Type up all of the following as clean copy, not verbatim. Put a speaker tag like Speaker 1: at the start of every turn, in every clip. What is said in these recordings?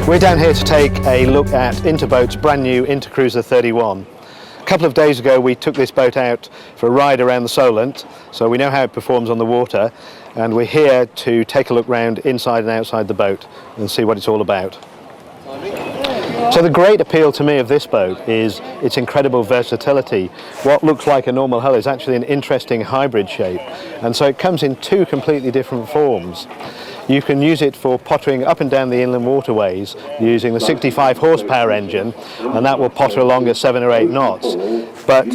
Speaker 1: We're down here to take a look at Interboat's brand new Intercruiser 31. A couple of days ago we took this boat out for a ride around the Solent, so we know how it performs on the water, and we're here to take a look round inside and outside the boat and see what it's all about. So the great appeal to me of this boat is its incredible versatility. What looks like a normal hull is actually an interesting hybrid shape, and so it comes in two completely different forms. You can use it for pottering up and down the inland waterways using the 65 horsepower engine, and that will potter along at 7 or 8 knots. But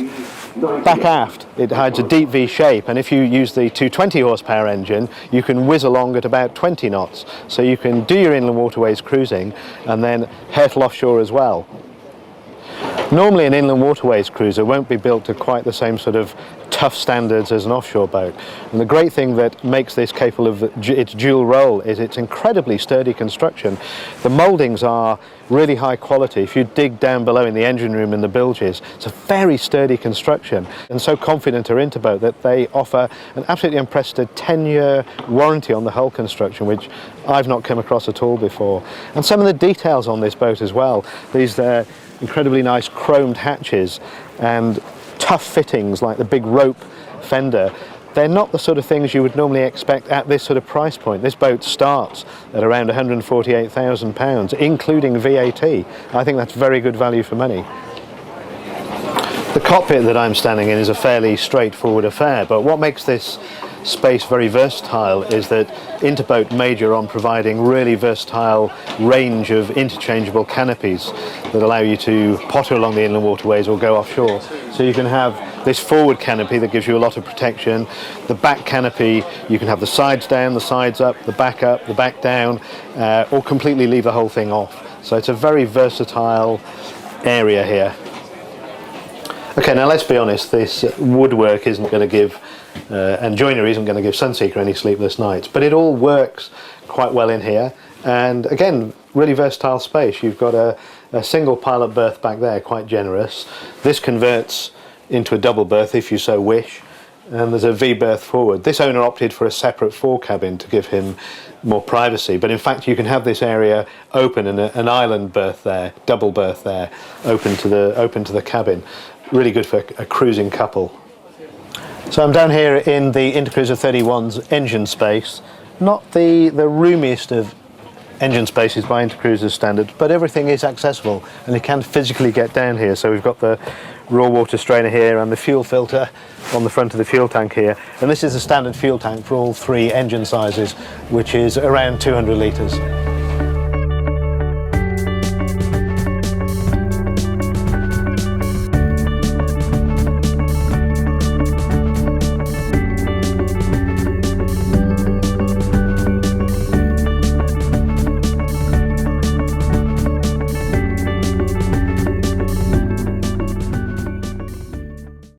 Speaker 1: back aft it hides a deep V shape, and if you use the 220 horsepower engine you can whiz along at about 20 knots. So you can do your inland waterways cruising and then hurtle offshore as well. Normally an inland waterways cruiser won't be built to quite the same sort of tough standards as an offshore boat, and the great thing that makes this capable of its dual role is its incredibly sturdy construction. The mouldings are really high quality. If you dig down below in the engine room and the bilges, it's a very sturdy construction, and so confident are Interboat that they offer an absolutely unprecedented 10-year warranty on the hull construction, which I've not come across at all before. And some of the details on this boat as well, these incredibly nice chromed hatches and tough fittings like the big rope fender, they're not the sort of things you would normally expect at this sort of price point. This boat starts at around £148,000, including VAT. I think that's very good value for money. The cockpit that I'm standing in is a fairly straightforward affair, but what makes this space very versatile is that Interboat major on providing really versatile range of interchangeable canopies that allow you to potter along the inland waterways or go offshore. So you can have this forward canopy that gives you a lot of protection, the back canopy, you can have the sides down, the sides up, the back down, or completely leave the whole thing off. So it's a very versatile area here. Okay, now let's be honest, this woodwork isn't going to give and joinery isn't going to give Sunseeker any sleepless nights, but it all works quite well in here, and again, really versatile space. You've got a single pilot berth back there, quite generous. This converts into a double berth if you so wish, and there's a V berth forward. This owner opted for a separate fore cabin to give him more privacy, but in fact you can have this area open and an island berth there, double berth there, open to the cabin. Really good for a cruising couple. So I'm down here in the Intercruiser 31's engine space. Not the roomiest of engine spaces by Intercruiser standards, but everything is accessible and you can physically get down here. So we've got the raw water strainer here and the fuel filter on the front of the fuel tank here. And this is the standard fuel tank for all three engine sizes, which is around 200 litres.